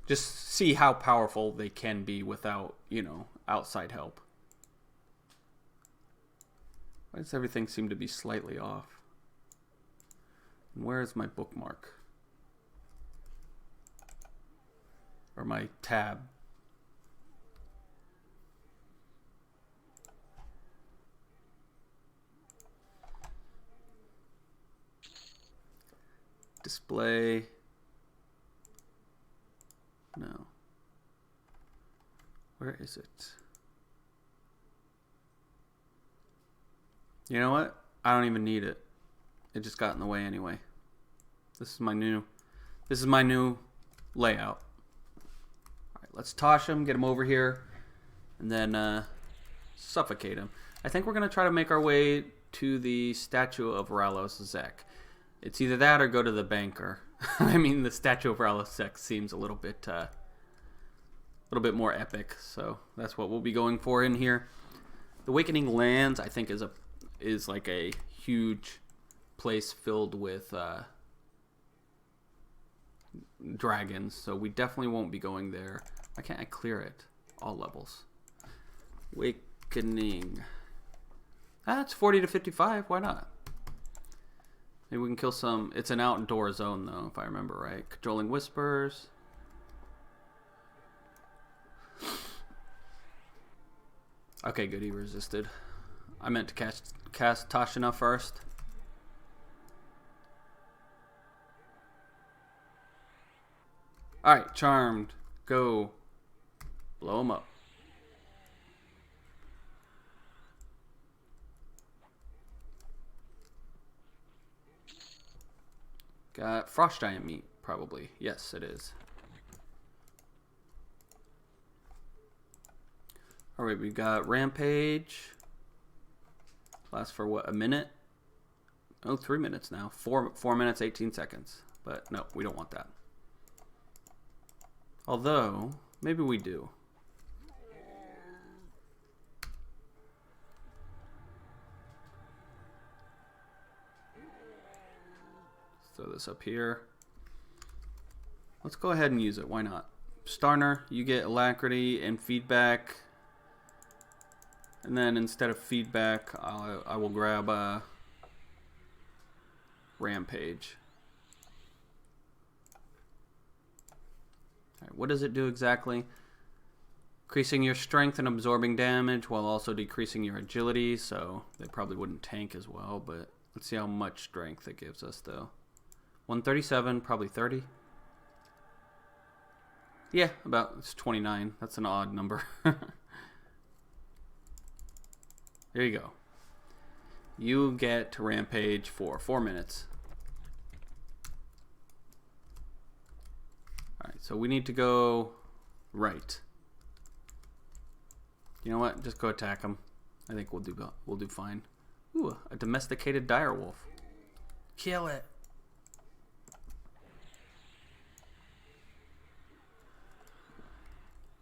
just see how powerful they can be without, outside help. Why does everything seem to be slightly off? And where is my bookmark? Or my tab? Display. No. Where is it? You know what? I don't even need it. It just got in the way anyway. This is my new layout. Alright, let's tosh him, get him over here, and then suffocate him. I think we're going to try to make our way to the statue of Ralos Zek. It's either that or go to the banker. I mean, the statue of Ralos Zek seems a little bit more epic, so that's what we'll be going for in here. The Awakening Lands, I think, is like a huge place filled with dragons, so we definitely won't be going there. Why can't I clear it? All levels. Awakening. That's 40 to 55. Why not? Maybe we can kill some. It's an outdoor zone, though, if I remember right. Cajoling Whispers. Okay, good. He resisted. I meant to cast Tashina first. Alright, Charmed. Go. Blow him up. Got Frost Giant meat, probably. Yes, it is. Alright, we got Rampage. Lasts for what, a minute? Oh, 3 minutes now. 4 minutes, 18 seconds. But no, we don't want that. Although, maybe we do. Let's throw this up here. Let's go ahead and use it. Why not? Starner, you get alacrity and feedback. And then instead of feedback, I will grab Rampage. All right, what does it do exactly? Increasing your strength and absorbing damage while also decreasing your agility. So they probably wouldn't tank as well, but let's see how much strength it gives us though. 137, probably 30. Yeah, about, it's 29. That's an odd number. There you go. You get to Rampage for 4 minutes. Alright, so we need to go right. You know what? Just go attack him. I think we'll do fine. Ooh, a domesticated direwolf. Kill it.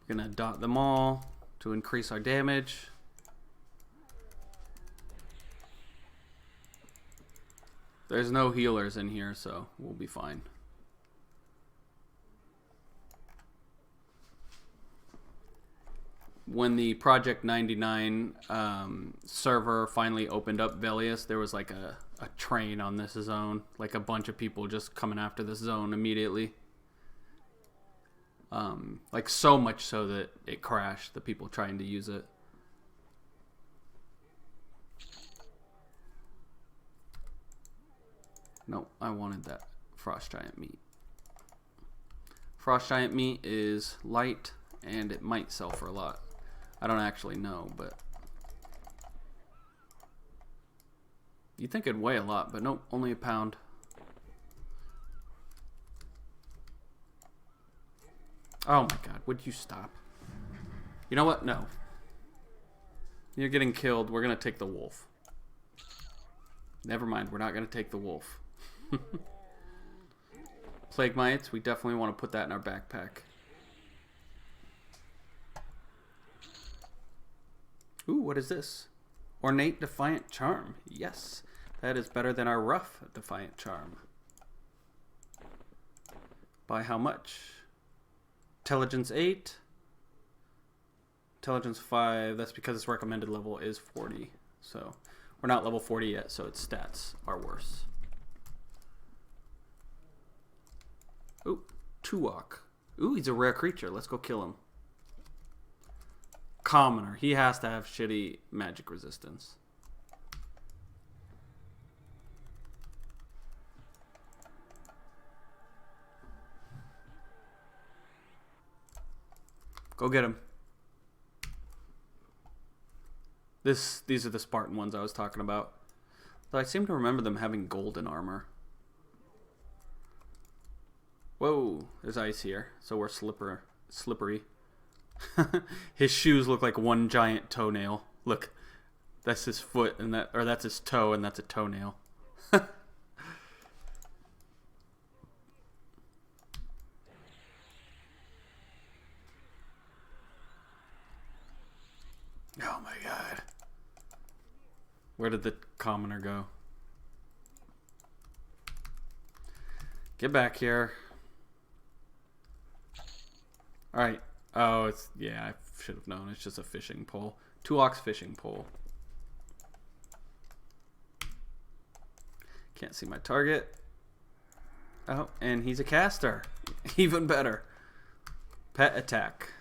Gonna dot them all to increase our damage. There's no healers in here, so we'll be fine. When the Project 99 server finally opened up Velius, there was like a train on this zone. Like a bunch of people just coming after this zone immediately. Like so much so that it crashed, the people trying to use it. No, I wanted that frost giant meat. Frost giant meat is light and it might sell for a lot. I don't actually know, but you think it'd weigh a lot, but nope, only a pound. Oh my god, would you stop? You know what? No. You're getting killed. We're going to take the wolf. Never mind, we're not going to take the wolf. Plague mites, we definitely want to put that in our backpack. Ooh, what is this? Ornate Defiant Charm. Yes, that is better than our rough Defiant Charm. By how much? Intelligence 8. Intelligence 5. That's because its recommended level is 40. So we're not level 40 yet, so its stats are worse. Ooh, Tuok. Ooh, he's a rare creature. Let's go kill him. Commoner. He has to have shitty magic resistance. Go get him. These are the Spartan ones I was talking about. Though I seem to remember them having golden armor. Whoa, there's ice here, so we're slippery. His shoes look like one giant toenail. Look, that's his foot, and that's his toe, and that's a toenail. Oh my god. Where did the commoner go? Get back here. Alright. Oh, it's... Yeah, I should have known. It's just a fishing pole. Tuok's fishing pole. Can't see my target. Oh, and he's a caster. Even better. Pet attack.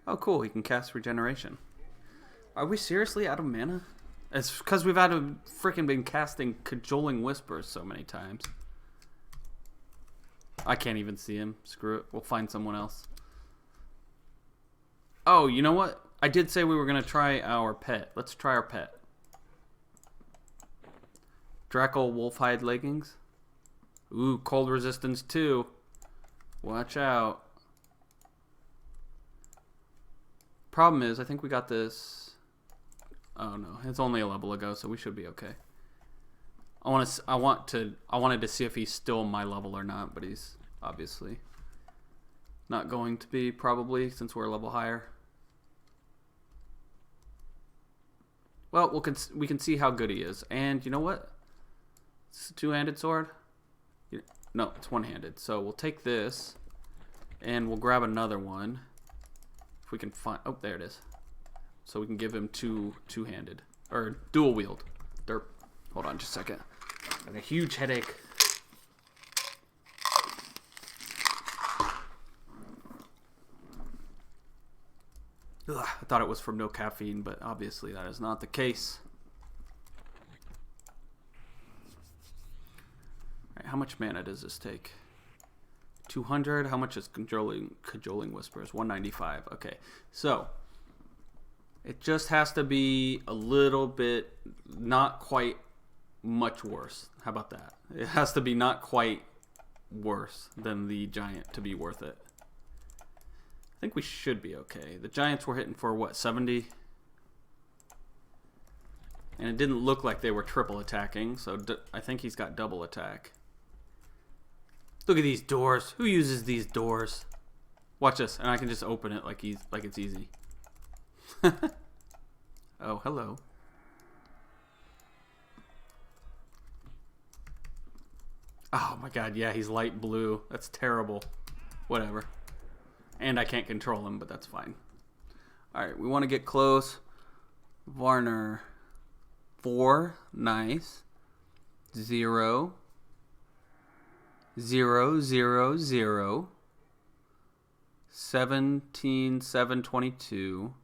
Oh, cool. He can cast regeneration. Are we seriously out of mana? It's because we've freaking been casting Cajoling Whispers so many times. I can't even see him. Screw it. We'll find someone else. Oh, you know what? I did say we were going to try our pet. Let's try our pet. Drackle Wolfhide leggings. Ooh, cold resistance 2. Watch out. Problem is, I think we got this. Oh no, it's only a level ago, so we should be okay. I wanted to see if he's still my level or not, but he's obviously not going to be, probably, since we're a level higher. Well, we can see how good he is. And you know what? It's a two-handed sword? No, it's one-handed. So we'll take this, and we'll grab another one. If we can find... Oh, there it is. So we can give him two-handed. Or dual-wield. Derp. Hold on just a second. Got a huge headache. Ugh, I thought it was from no caffeine, but obviously that is not the case. Alright, how much mana does this take? 200. How much is Cajoling Whispers? 195. Okay, so it just has to be a little bit, not quite much worse. How about that? It has to be not quite worse than the giant to be worth it. I think we should be okay. The giants were hitting for what, 70? And it didn't look like they were triple attacking, so I think he's got double attack. Look at these doors. Who uses these doors? Watch this, and I can just open it like it's easy. Oh, hello. Oh my god, yeah, he's light blue. That's terrible. Whatever. And I can't control him, but that's fine. Alright, we want to get close. Varner. 4. Nice. 0. 0, 0, 0. 17, 7, 22.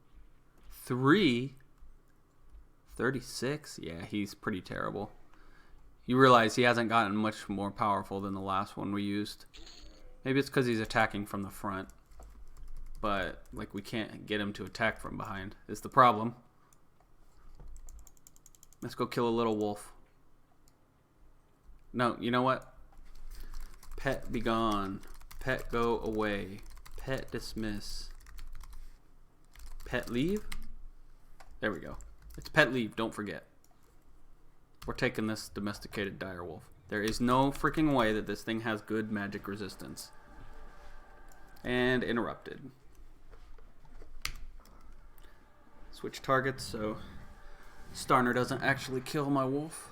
3. 36. Yeah, he's pretty terrible. You realize he hasn't gotten much more powerful than the last one we used. Maybe it's because he's attacking from the front. But, like, we can't get him to attack from behind is the problem. Let's go kill a little wolf. No, you know what? Pet be gone. Pet go away. Pet dismiss. Pet leave? There we go. It's pet leave, don't forget. We're taking this domesticated direwolf. There is no freaking way that this thing has good magic resistance. And interrupted. Switch targets so Starner doesn't actually kill my wolf.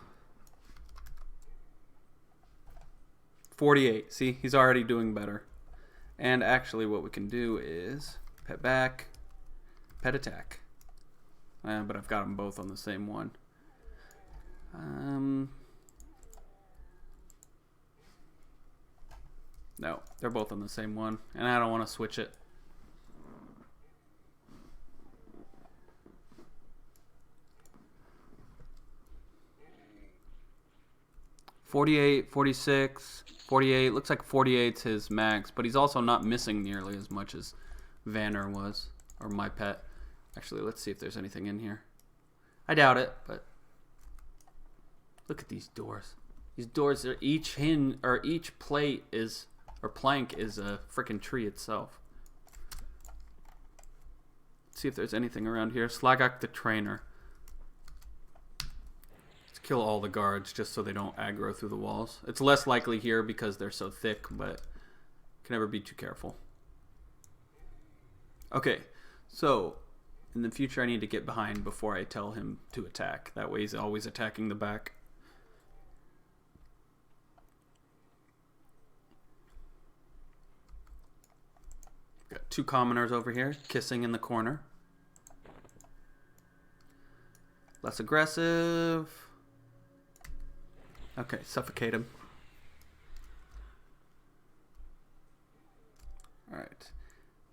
48. See, he's already doing better. And actually what we can do is pet back, pet attack. But I've got them both on the same one. No, they're both on the same one. And I don't want to switch it. $48, $46, $48. Looks like 48's his max, but he's also not missing nearly as much as Vanner was, or my pet. Actually, let's see if there's anything in here. I doubt it, but look at these doors. These doors are each plate is, or plank is a freaking tree itself. Let's see if there's anything around here. Slagok the Trainer. Kill all the guards just so they don't aggro through the walls. It's less likely here because they're so thick, but can never be too careful. Okay, so in the future I need to get behind before I tell him to attack. That way he's always attacking the back. Got two commoners over here, kissing in the corner. Less aggressive. Okay, suffocate him. Alright.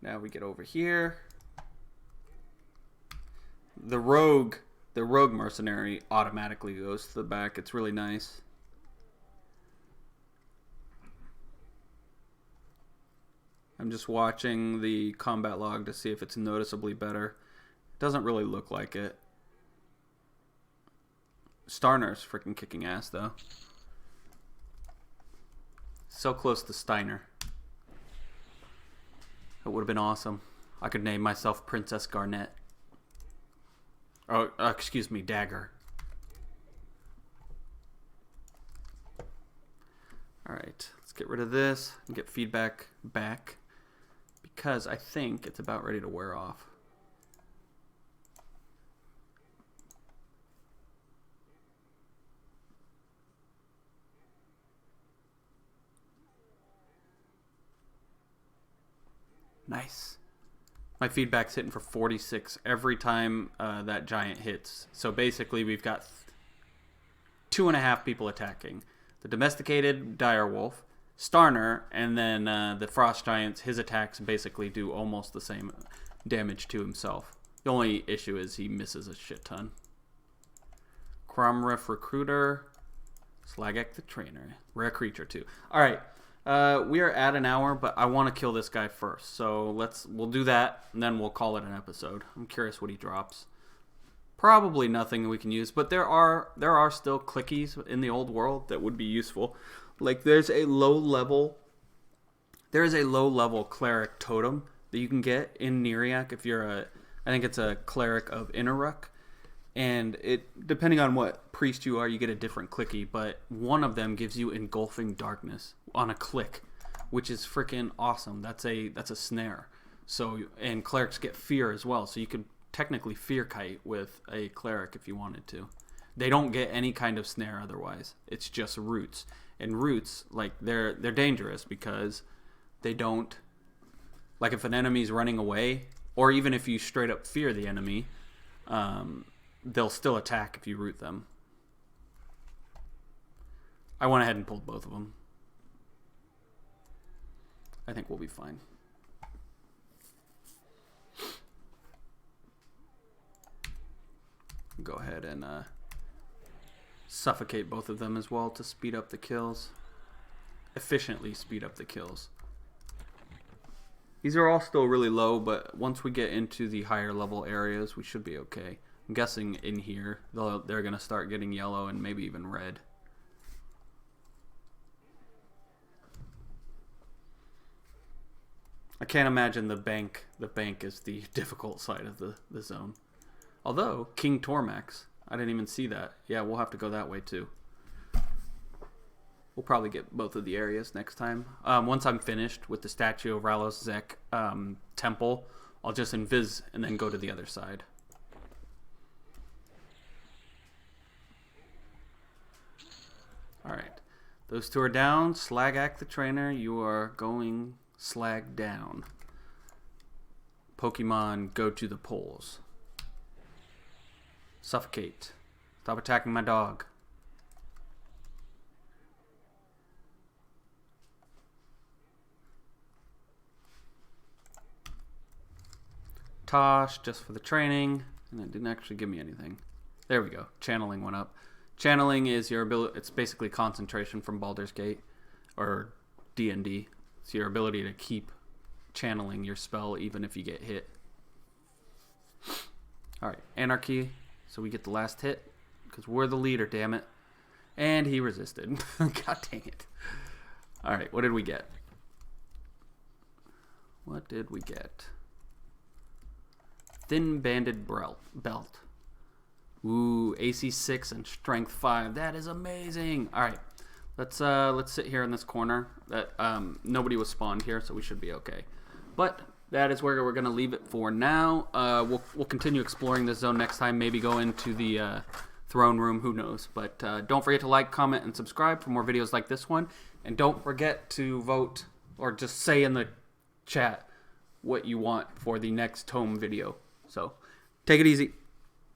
Now we get over here. The rogue mercenary automatically goes to the back. It's really nice. I'm just watching the combat log to see if it's noticeably better. It doesn't really look like it. Starner's freaking kicking ass, though. So close to Steiner. It would have been awesome. I could name myself Princess Garnet. Oh, excuse me, Dagger. Alright, let's get rid of this and get feedback back. Because I think it's about ready to wear off. Nice. My feedback's hitting for 46 every time that giant hits. So basically we've got 2.5 people attacking. The domesticated direwolf, Starner, and then the frost giants, his attacks basically do almost the same damage to himself. The only issue is he misses a shit ton. Cromriff Recruiter, Slagek the Trainer, rare creature too. Alright. We are at an hour, but I want to kill this guy first. So we'll do that, and then we'll call it an episode. I'm curious what he drops. Probably nothing we can use, but there are still clickies in the old world that would be useful. Like there's a low level cleric totem that you can get in Neriak if you're I think it's a cleric of Inneruk. And it, depending on what priest you are, you get a different clicky, but one of them gives you engulfing darkness on a click, which is freaking awesome. That's a snare. So, and clerics get fear as well, so you could technically fear kite with a cleric if you wanted to. They don't get any kind of snare otherwise. It's just roots. And roots, like they're dangerous because they don't, like if an enemy's running away, or even if you straight up fear the enemy, they'll still attack if you root them. I went ahead and pulled both of them. I think we'll be fine. Go ahead and suffocate both of them as well to speed up the kills. Efficiently speed up the kills. These are all still really low, but once we get into the higher level areas, we should be okay. I'm guessing in here, they're going to start getting yellow and maybe even red. I can't imagine the bank is the difficult side of the zone. Although, King Tormax, I didn't even see that. Yeah, we'll have to go that way too. We'll probably get both of the areas next time. Once I'm finished with the statue of Ralos Zek temple, I'll just invis and then go to the other side. Alright. Those two are down. Slagak the Trainer, you are going slag down. Pokemon, go to the poles. Suffocate. Stop attacking my dog. Tosh, just for the training. And it didn't actually give me anything. There we go. Channeling went up. Channeling is your ability. It's basically concentration from Baldur's Gate or D&D. It's your ability to keep channeling your spell even if you get hit. Alright, Anarchy. So we get the last hit because we're the leader, damn it. And he resisted. God dang it. Alright, what did we get? What did we get? Thin banded belt. Ooh, AC 6 and Strength 5. That is amazing. All right, let's sit here in this corner. That nobody was spawned here, so we should be okay. But that is where we're gonna leave it for now. We'll continue exploring this zone next time. Maybe go into the throne room. Who knows? But don't forget to like, comment, and subscribe for more videos like this one. And don't forget to vote or just say in the chat what you want for the next tome video. So take it easy.